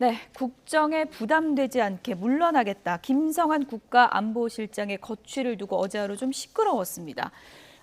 네, 국정에 부담되지 않게 물러나겠다. 김성한 국가안보실장의 거취를 두고 어제 하루 좀 시끄러웠습니다.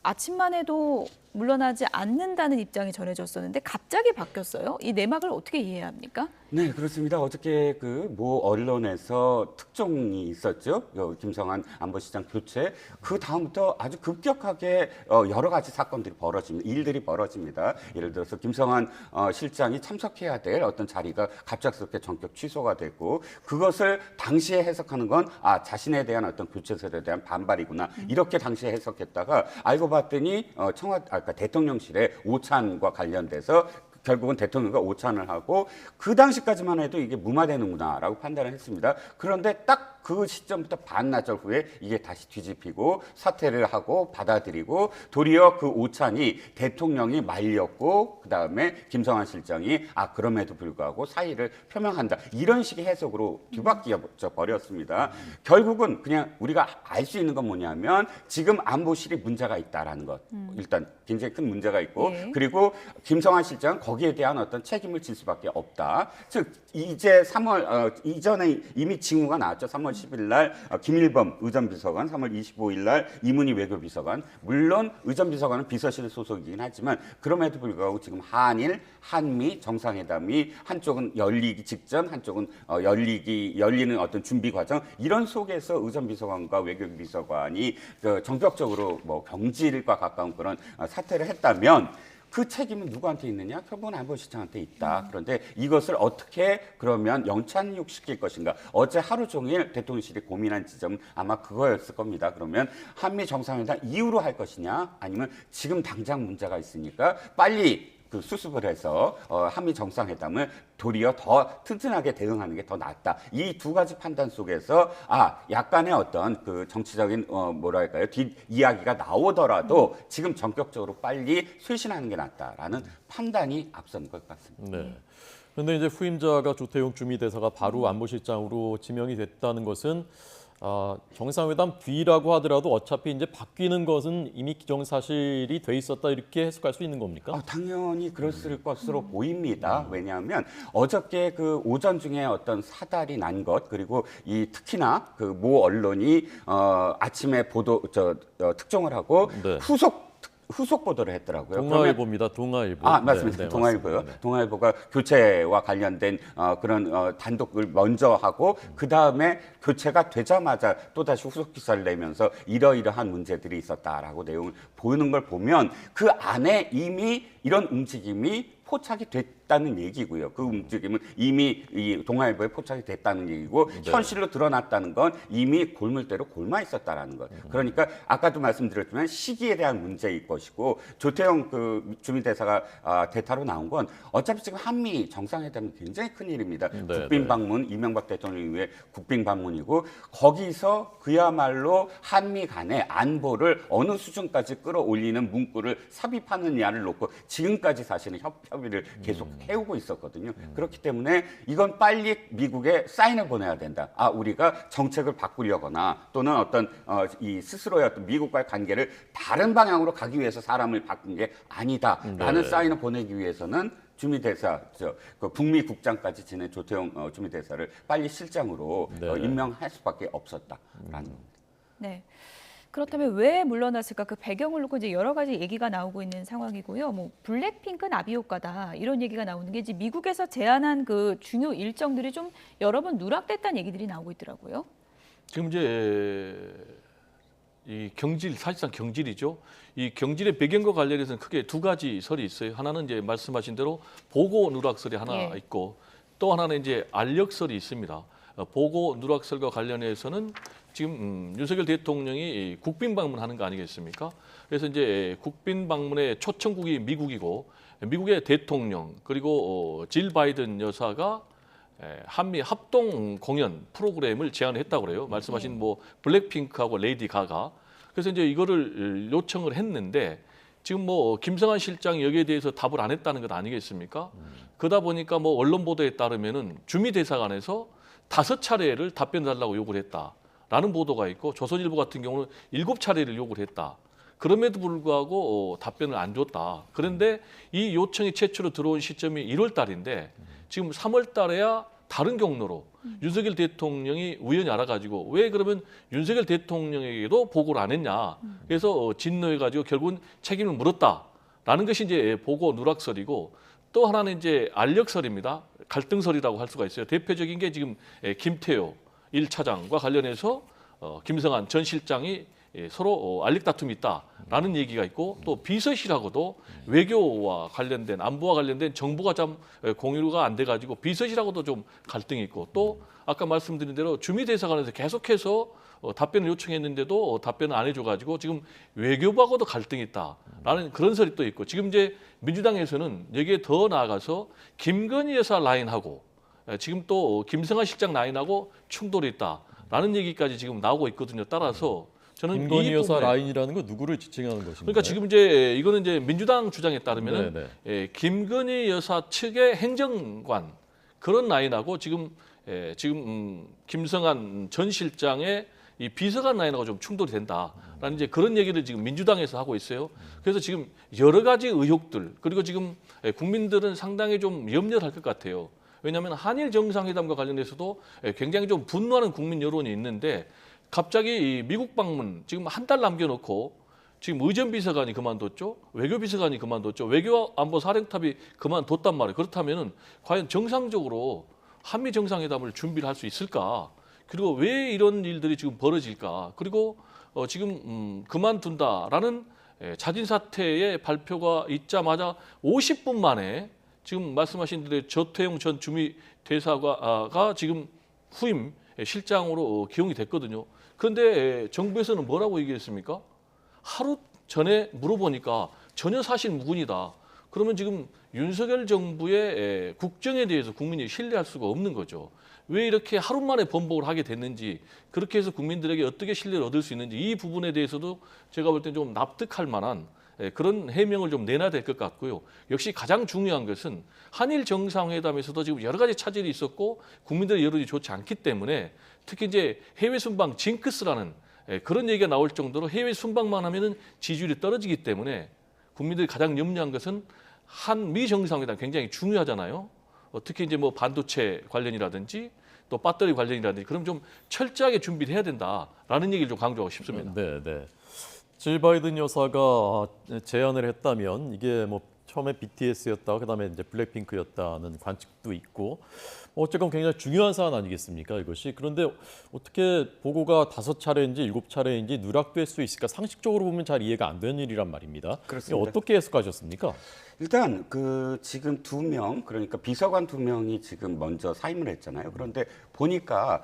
아침만 해도 물러나지 않는다는 입장이 전해졌었는데 갑자기 바뀌었어요. 이 내막을 어떻게 이해해야 합니까? 네, 그렇습니다. 어저께 그 모 언론에서 특종이 있었죠. 김성한 안보실장 교체. 그 다음부터 아주 급격하게 여러 가지 사건들이 벌어집니다. 일들이 벌어집니다. 예를 들어서 김성한 실장이 참석해야 될 어떤 자리가 갑작스럽게 전격 취소가 됐고, 그것을 당시에 해석하는 건 자신에 대한 어떤 교체설에 대한 반발이구나. 이렇게 당시에 해석했다가 알고 봤더니 그러니까 대통령실의 오찬과 관련돼서 결국은 대통령과 오찬을 하고 그 당시까지만 해도 이게 무마되는구나라고 판단을 했습니다. 그런데 딱 그 시점부터 반나절 후에 이게 다시 뒤집히고 사퇴를 하고 받아들이고 도리어 그 오찬이 대통령이 말렸고 그다음에 김성한 실장이 그럼에도 불구하고 사의를 표명한다. 이런 식의 해석으로 뒤바뀌어 버렸습니다. 결국은 그냥 우리가 알 수 있는 건 뭐냐면 지금 안보실이 문제가 있다라는 것. 일단 굉장히 큰 문제가 있고 그리고 김성한 실장은 거기에 대한 어떤 책임을 질 수밖에 없다. 즉 이제 3월 이전에 이미 징후가 나왔죠. 3월 10일 날 김일범 의전비서관, 3월 25일 날 이문희 외교비서관. 물론 의전비서관은 비서실 소속이긴 하지만 그럼에도 불구하고 지금 한일, 한미 정상회담이 한쪽은 열리기 직전, 한쪽은 열리는 어떤 준비 과정 이런 속에서 의전비서관과 외교비서관이 전격적으로 뭐 경질과 가까운 그런 사퇴를 했다면. 그 책임은 누구한테 있느냐? 결국은 안보실장한테 있다. 그런데 이것을 어떻게 그러면 영찬육시킬 것인가? 어제 하루 종일 대통령실이 고민한 지점은 아마 그거였을 겁니다. 그러면 한미 정상회담 이후로 할 것이냐? 아니면 지금 당장 문제가 있으니까 빨리 그 수습을 해서 한미 정상회담을 도리어 더 튼튼하게 대응하는 게 더 낫다. 이 두 가지 판단 속에서 약간의 어떤 그 정치적인 뭐랄까요 뒷 이야기가 나오더라도 지금 전격적으로 빨리 쇄신하는 게 낫다라는 판단이 앞선 것 같습니다. 네. 그런데 이제 후임자가 조태용 주미대사가 바로 안보실장으로 지명이 됐다는 것은 정상회담 뒤라고 하더라도 어차피 이제 바뀌는 것은 이미 기정사실이 돼 있었다 이렇게 해석할 수 있는 겁니까? 당연히 그랬을 것으로 보입니다. 왜냐하면 어저께 그 오전 중에 어떤 사달이 난 것 그리고 이 특히나 그 모 언론이 아침에 특종을 하고 네. 후속 보도를 했더라고요. 동아일보입니다. 동아일보. 맞습니다. 네, 동아일보요. 맞습니다. 동아일보가 교체와 관련된 그런 단독을 먼저 하고 그 다음에 교체가 되자마자 또다시 후속 기사를 내면서 이러이러한 문제들이 있었다라고 내용을 보이는 걸 보면 그 안에 이미 이런 움직임이 포착이 됐다는 얘기고요. 그 움직임은 이미 이 동아일보에 포착이 됐다는 얘기고 현실로 드러났다는 건 이미 골물대로 골마 있었다라는 것. 그러니까 아까도 말씀드렸지만 시기에 대한 문제일 것이고 조태용 그 주미대사가 대타로 나온 건 어차피 지금 한미 정상회담이 굉장히 큰 일입니다. 국빈 방문 이명박 대통령 이후에 국빈 방문이고 거기서 그야말로 한미 간의 안보를 어느 수준까지 끌어올리는 문구를 삽입하느냐를 놓고 지금까지 사실은 협의를 계속 해오고 있었거든요. 그렇기 때문에 이건 빨리 미국에 사인을 보내야 된다. 우리가 정책을 바꾸려거나 또는 어떤 이 스스로의 어떤 미국과의 관계를 다른 방향으로 가기 위해서 사람을 바꾼 게 아니다라는 사인을 보내기 위해서는 주미대사, 그 북미 국장까지 지낸 조태용 주미대사를 빨리 실장으로 임명할 수밖에 없었다라는 겁니다. 네. 그렇다면 왜 물러났을까? 그 배경을 놓고 이제 여러 가지 얘기가 나오고 있는 상황이고요. 뭐 블랙핑크 나비 효과다 이런 얘기가 나오는 게 이제 미국에서 제안한 그 중요 일정들이 좀 여러 번 누락됐다는 얘기들이 나오고 있더라고요. 지금 이제 이 사실상 경질이죠. 이 경질의 배경과 관련해서는 크게 두 가지 설이 있어요. 하나는 이제 말씀하신 대로 보고 누락설이 하나 있고 또 하나는 이제 알력설이 있습니다. 보고 누락설과 관련해서는 지금 윤석열 대통령이 국빈 방문하는 거 아니겠습니까? 그래서 이제 국빈 방문의 초청국이 미국이고 미국의 대통령 그리고 질 바이든 여사가 한미 합동 공연 프로그램을 제안을 했다고 그래요. 말씀하신 뭐 블랙핑크하고 레이디 가가. 그래서 이제 이거를 요청을 했는데 지금 뭐 김성한 실장이 여기에 대해서 답을 안 했다는 것 아니겠습니까? 그러다 보니까 뭐 언론 보도에 따르면은 주미 대사관에서 5차례를 답변달라고 요구를 했다라는 보도가 있고 조선일보 같은 경우는 7차례를 요구를 했다. 그럼에도 불구하고 답변을 안 줬다. 그런데 이 요청이 최초로 들어온 시점이 1월 달인데 지금 3월 달에야 다른 경로로 윤석열 대통령이 우연히 알아가지고 왜 그러면 윤석열 대통령에게도 보고를 안 했냐. 그래서 진노해가지고 결국은 책임을 물었다라는 것이 이제 보고 누락설이고 또 하나는 이제 알력설입니다. 갈등설이라고 할 수가 있어요. 대표적인 게 지금 김태호 1차장과 관련해서 김성한 전 실장이 서로 알력 다툼이 있다라는 얘기가 있고 또 비서실하고도 외교와 관련된 안보와 관련된 정보가 좀 공유가 안 돼가지고 비서실하고도 좀 갈등이 있고 또 아까 말씀드린 대로 주미대사관에서 계속해서 답변을 요청했는데도 답변을 안 해줘가지고 지금 외교부하고도 갈등이 있다라는 그런 설이 또 있고 지금 이제 민주당에서는 여기에 더 나아가서 김건희 여사 라인하고 지금 또 김성한 실장 라인하고 충돌이 있다라는 얘기까지 지금 나오고 있거든요. 따라서 저는 김건희 이 여사 부분에 라인이라는 건 누구를 지칭하는 것인가요? 그러니까 지금 이제 이거는 이제 민주당 주장에 따르면은 네네. 김건희 여사 측의 행정관 그런 라인하고 지금 김성한 전 실장의 이 비서관 라인하고 좀 충돌이 된다라는 이제 그런 얘기를 지금 민주당에서 하고 있어요. 그래서 지금 여러 가지 의혹들 그리고 지금 국민들은 상당히 좀 염려를 할 것 같아요. 왜냐하면 한일 정상회담과 관련해서도 굉장히 좀 분노하는 국민 여론이 있는데 갑자기 이 미국 방문 지금 한 달 남겨놓고 지금 의전비서관이 그만뒀죠. 외교비서관이 그만뒀죠. 외교안보사령탑이 그만뒀단 말이에요. 그렇다면 과연 정상적으로 한미 정상회담을 준비를 할 수 있을까? 그리고 왜 이런 일들이 지금 벌어질까? 그리고 지금 그만둔다라는 자진 사퇴의 발표가 있자마자 50분 만에 지금 말씀하신 대로 조태용 전 주미 대사가 지금 후임 실장으로 기용이 됐거든요. 그런데 정부에서는 뭐라고 얘기했습니까? 하루 전에 물어보니까 전혀 사실 무근이다. 그러면 지금 윤석열 정부의 국정에 대해서 국민이 신뢰할 수가 없는 거죠. 왜 이렇게 하루 만에 번복을 하게 됐는지 그렇게 해서 국민들에게 어떻게 신뢰를 얻을 수 있는지 이 부분에 대해서도 제가 볼 때 좀 납득할 만한 그런 해명을 좀 내놔야 될 것 같고요. 역시 가장 중요한 것은 한일 정상회담에서도 지금 여러 가지 차질이 있었고 국민들의 여론이 좋지 않기 때문에 특히 이제 해외 순방 징크스라는 그런 얘기가 나올 정도로 해외 순방만 하면은 지지율이 떨어지기 때문에 국민들이 가장 염려한 것은 한미 정상회담 굉장히 중요하잖아요. 특히 이제 뭐 반도체 관련이라든지 또 배터리 관련이라든지 그럼 좀 철저하게 준비를 해야 된다라는 얘기를 좀 강조하고 싶습니다. 네, 네. 질 바이든 여사가 제안을 했다면 이게 뭐 처음에 BTS였다, 그다음에 이제 블랙핑크였다는 관측도 있고 어쨌건 굉장히 중요한 사안 아니겠습니까 이것이. 그런데 어떻게 보고가 5차례인지 7차례인지 누락될 수 있을까? 상식적으로 보면 잘 이해가 안 되는 일이란 말입니다. 그렇습니다. 어떻게 해석하셨습니까? 일단 그 지금 2명 그러니까 비서관 2명이 지금 먼저 사임을 했잖아요. 그런데 보니까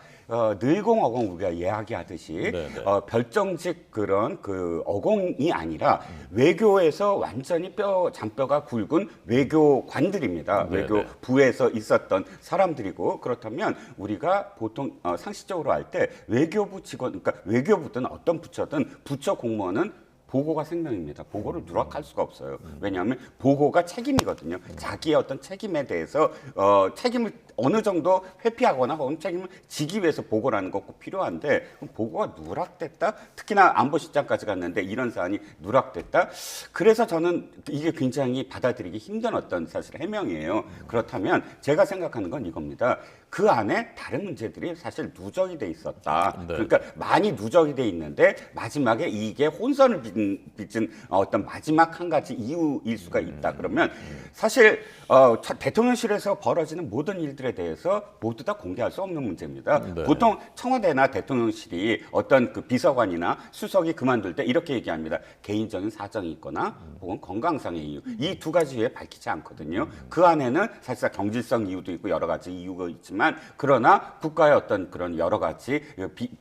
늘공어공 우리가 이야기하듯이 네네. 별정직 그런 그 어공이 아니라 외교에서 완전히 잔뼈가 굵은 외교관들입니다. 네네. 외교부에서 있었던 사람들이고 그렇다면 우리가 보통 상식적으로 할 때 외교부 직원 그러니까 외교부든 어떤 부처든 부처 공무원은 보고가 생명입니다. 보고를 누락할 수가 없어요. 왜냐하면 보고가 책임이거든요. 자기의 어떤 책임에 대해서 책임을 어느 정도 회피하거나 혹은 책임을 지기 위해서 보고라는 거 꼭 필요한데 보고가 누락됐다? 특히나 안보실장까지 갔는데 이런 사안이 누락됐다? 그래서 저는 이게 굉장히 받아들이기 힘든 어떤 사실 해명이에요. 그렇다면 제가 생각하는 건 이겁니다. 그 안에 다른 문제들이 사실 누적이 돼 있었다. 네. 그러니까 많이 누적이 돼 있는데 마지막에 이게 혼선을 빚은 어떤 마지막 한 가지 이유일 수가 있다. 그러면 사실 대통령실에서 벌어지는 모든 일들에 대해서 모두 다 공개할 수 없는 문제입니다. 네. 보통 청와대나 대통령실이 어떤 그 비서관이나 수석이 그만둘 때 이렇게 얘기합니다. 개인적인 사정이 있거나 혹은 건강상의 이유. 이 두 가지 외에 밝히지 않거든요. 그 안에는 사실상 경질성 이유도 있고 여러 가지 이유가 있지만 그러나 국가의 어떤 그런 여러 가지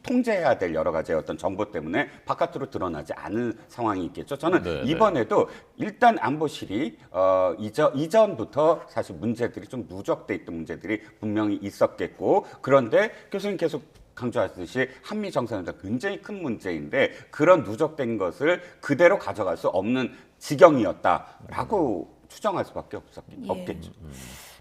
통제해야 될 여러 가지의 어떤 정보 때문에 바깥으로 드러나지 않은 상황이 있겠죠. 저는 네, 이번에도 일단 안보실이 이전부터 사실 문제들이 좀 누적돼 있던 문제들이 분명히 있었겠고 그런데 교수님 계속 강조하듯이 한미 정상회담 굉장히 큰 문제인데 그런 누적된 것을 그대로 가져갈 수 없는 지경이었다라고 추정할 수밖에 없겠죠.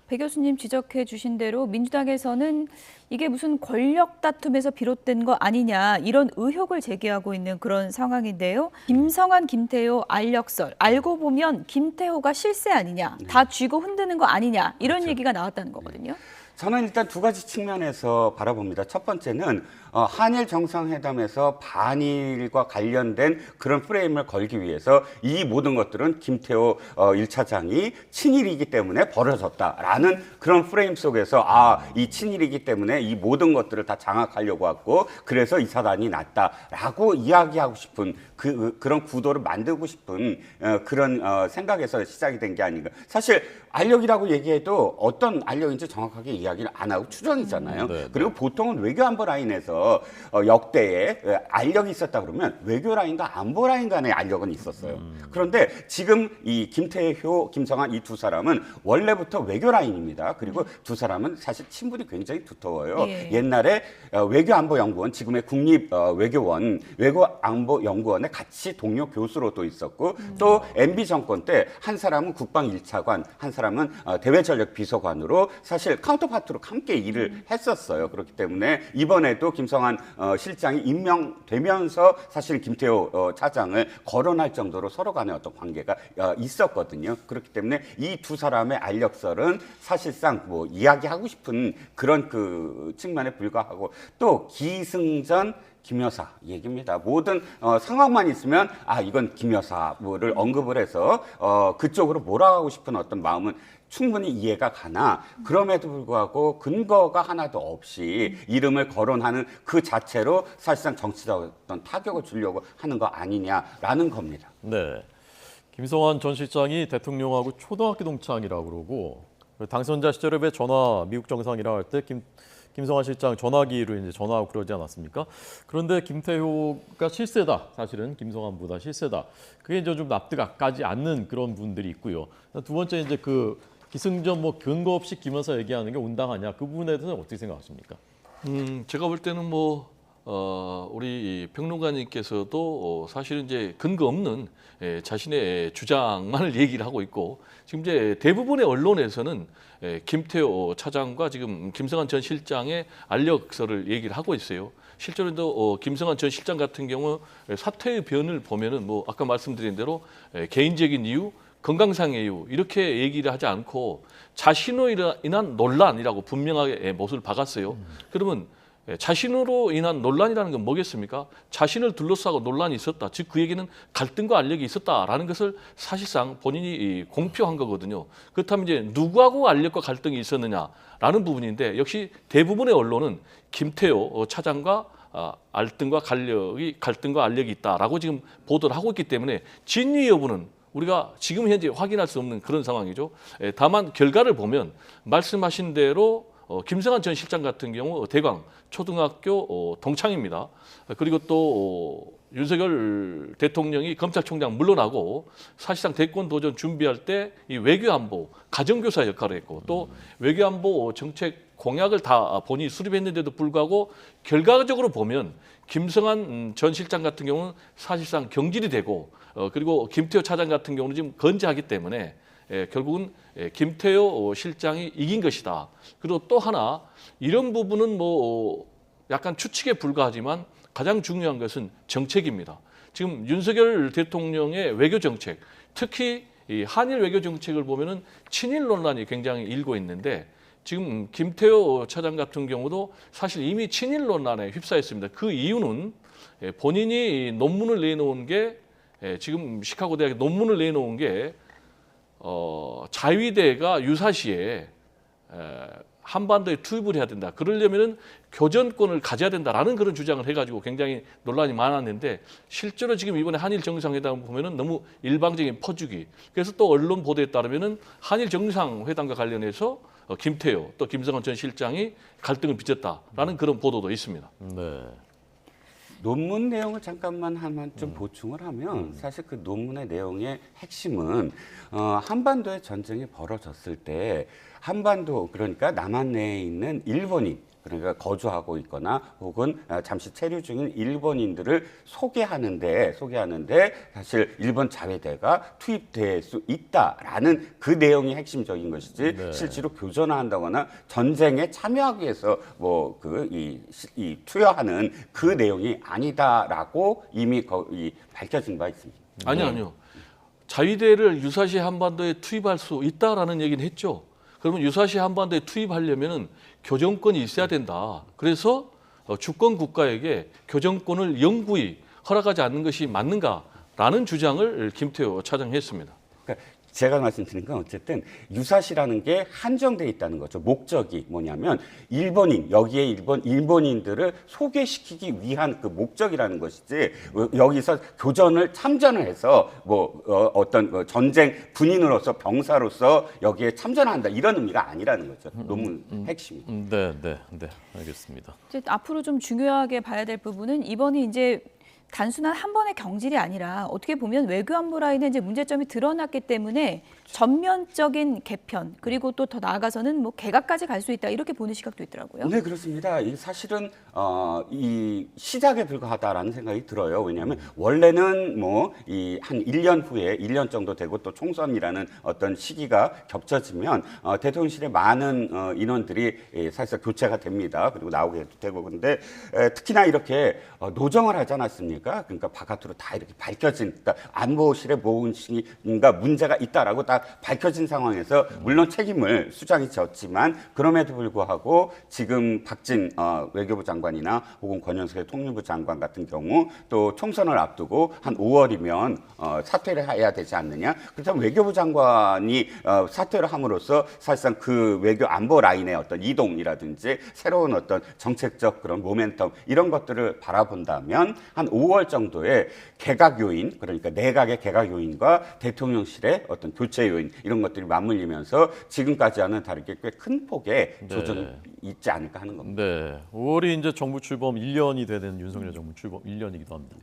배 교수님 지적해 주신 대로 민주당에서는 이게 무슨 권력 다툼에서 비롯된 거 아니냐 이런 의혹을 제기하고 있는 그런 상황인데요. 김성한, 김태호 알력설 알고 보면 김태호가 실세 아니냐, 다 쥐고 흔드는 거 아니냐 이런 얘기가 나왔다는 거거든요. 저는 일단 두 가지 측면에서 바라봅니다. 첫 번째는 한일 정상회담에서 반일과 관련된 그런 프레임을 걸기 위해서 이 모든 것들은 김태호 1차장이 친일이기 때문에 벌어졌다라는 그런 프레임 속에서 이 친일이기 때문에 이 모든 것들을 다 장악하려고 했고 그래서 이 사단이 났다라고 이야기하고 싶은 그런 구도를 만들고 싶은 그런 생각에서 시작이 된 게 아닌가. 사실 알력이라고 얘기해도 어떤 알력인지 정확하게 이야기를 안 하고 추정이잖아요. 그리고 보통은 외교안보 라인에서 역대에 알력이 있었다 그러면 외교 라인과 안보 라인 간의 알력은 있었어요. 그런데 지금 이 김태효, 김성한 이 두 사람은 원래부터 외교 라인입니다. 그리고 두 사람은 사실 친분이 굉장히 두터워요. 예. 옛날에 외교안보연구원, 지금의 국립외교원, 외교안보연구원에 같이 동료 교수로도 있었고 또 MB 정권 때 한 사람은 국방 1차관, 한 사람은 대외전력 비서관으로 사실 카운터파트로 함께 일을 했었어요. 그렇기 때문에 이번에도 김성한 실장이 임명되면서 사실 김태호 차장을 거론할 정도로 서로 간의 어떤 관계가 있었거든요. 그렇기 때문에 이 두 사람의 알력설은 사실상 뭐 이야기하고 싶은 그런 그 측면에 불과하고 또 기승전 김 여사 얘기입니다. 모든 상황만 있으면 이건 김 여사를 언급을 해서 그쪽으로 몰아가고 싶은 어떤 마음은 충분히 이해가 가나 그럼에도 불구하고 근거가 하나도 없이 이름을 거론하는 그 자체로 사실상 정치적 어떤 타격을 주려고 하는 거 아니냐라는 겁니다. 네. 김성한 전 실장이 대통령하고 초등학교 동창이라고 그러고 당선자 시절에 왜 미국 정상이라 할 때 김성한 실장 전화기로 이제 전화하고 그러지 않았습니까? 그런데 김태효가 실세다. 사실은 김성한보다 실세다. 그게 이제 좀 납득까지 않는 그런 분들이 있고요. 두 번째 이제 그 기승전 근거 없이 김 여사 얘기하는 게 온당하냐? 그 부분에 대해서는 어떻게 생각하십니까? 제가 볼 때는 우리 평론가님께서도 사실은 이제 근거 없는 자신의 주장만을 얘기를 하고 있고 지금 이제 대부분의 언론에서는 김태호 차장과 지금 김성한 전 실장의 알력설을 얘기를 하고 있어요. 실제로도 김성한 전 실장 같은 경우 사퇴의 변을 보면은 아까 말씀드린 대로 개인적인 이유, 건강상의 이유 이렇게 얘기를 하지 않고 자신으로 인한 논란이라고 분명하게 못을 박았어요. 그러면 자신으로 인한 논란이라는 건 뭐겠습니까? 자신을 둘러싸고 논란이 있었다. 즉 그 얘기는 갈등과 알력이 있었다라는 것을 사실상 본인이 공표한 거거든요. 그렇다면 이제 누구하고 알력과 갈등이 있었느냐라는 부분인데 역시 대부분의 언론은 김태호 차장과 갈등과 알력이 있다라고 지금 보도를 하고 있기 때문에 진위 여부는 우리가 지금 현재 확인할 수 없는 그런 상황이죠. 다만 결과를 보면 말씀하신 대로 김성한 전 실장 같은 경우 대광 초등학교 동창입니다. 그리고 또 윤석열 대통령이 검찰총장 물러나고 사실상 대권 도전 준비할 때 이 외교안보 가정교사 역할을 했고 또 외교안보 정책 공약을 다 본인이 수립했는데도 불구하고 결과적으로 보면 김성한 전 실장 같은 경우는 사실상 경질이 되고 그리고 김태호 차장 같은 경우는 지금 건재하기 때문에 결국은 김태호 실장이 이긴 것이다. 그리고 또 하나 이런 부분은 약간 추측에 불과하지만 가장 중요한 것은 정책입니다. 지금 윤석열 대통령의 외교 정책, 특히 이 한일 외교 정책을 보면은 친일 논란이 굉장히 일고 있는데 지금 김태호 차장 같은 경우도 사실 이미 친일 논란에 휩싸였습니다. 그 이유는 본인이 논문을 내놓은 게 지금 시카고 대학에 논문을 내놓은 게 자위대가 유사시에 한반도에 투입을 해야 된다. 그러려면은 교전권을 가져야 된다라는 그런 주장을 해가지고 굉장히 논란이 많았는데 실제로 지금 이번에 한일 정상회담을 보면은 너무 일방적인 퍼주기. 그래서 또 언론 보도에 따르면은 한일 정상회담과 관련해서 김태호 또 김성한 전 실장이 갈등을 빚었다라는 그런 보도도 있습니다. 네. 논문 내용을 잠깐만 하면 좀 보충을 하면 사실 그 논문의 내용의 핵심은 한반도의 전쟁이 벌어졌을 때 한반도 그러니까 남한 내에 있는 일본인 그러니까 거주하고 있거나 혹은 잠시 체류 중인 일본인들을 소개하는데 사실 일본 자위대가 투입될 수 있다라는 그 내용이 핵심적인 것이지 네. 실제로 교전한다거나 전쟁에 참여하기 위해서 뭐 이 투여하는 그 내용이 아니다라고 이미 밝혀진 바 있습니다. 아니요. 자위대를 유사시 한반도에 투입할 수 있다라는 얘기는 했죠. 그러면 유사시 한반도에 투입하려면은 교정권이 있어야 된다. 그래서 주권 국가에게 교정권을 영구히 허락하지 않는 것이 맞는가라는 주장을 김태호 차장이 했습니다. 그러니까 제가 말씀드린 건 어쨌든 유사시라는 게 한정돼 있다는 거죠. 목적이 뭐냐면 여기에 일본인들을 소개시키기 위한 그 목적이라는 것이지 여기서 교전을 참전을 해서 어떤 전쟁 군인으로서 병사로서 여기에 참전한다 이런 의미가 아니라는 거죠. 논문 핵심이. 네, 알겠습니다. 이제 앞으로 좀 중요하게 봐야 될 부분은 이번이 이제 단순한 한 번의 경질이 아니라 어떻게 보면 외교 안보 라인에 이제 문제점이 드러났기 때문에 전면적인 개편 그리고 또 더 나아가서는 뭐 개각까지 갈 수 있다 이렇게 보는 시각도 있더라고요. 네, 그렇습니다. 이 사실은 이 시작에 불과하다라는 생각이 들어요. 왜냐하면 원래는 뭐 이 한 1년 후에 1년 정도 되고 또 총선이라는 어떤 시기가 겹쳐지면 대통령실에 많은 인원들이 사실상 교체가 됩니다. 그리고 나오게 되고 근데 특히나 이렇게 노정을 하지 않았습니까? 그러니까 바깥으로 다 이렇게 밝혀진 그러니까 안보실에 무엇인가 문제가 있다라고 다 밝혀진 상황에서 물론 책임을 수장이 졌지만 그럼에도 불구하고 지금 박진 외교부 장관이나 혹은 권영세 통일부 장관 같은 경우 또 총선을 앞두고 한 5월이면 사퇴를 해야 되지 않느냐. 그렇다면 외교부 장관이 사퇴를 함으로써 사실상 그 외교 안보 라인의 어떤 이동이라든지 새로운 어떤 정책적 그런 모멘텀 이런 것들을 바라본다면 한 5월 정도에 개각 요인 그러니까 내각의 개각 요인과 대통령실의 어떤 교체 요인 이런 것들이 맞물리면서 지금까지와는 다르게 꽤 큰 폭의 조정이 있지 않을까 하는 겁니다. 네, 5월이 이제 정부 출범 1년이 되는 윤석열 정부 출범 1년이기도 합니다.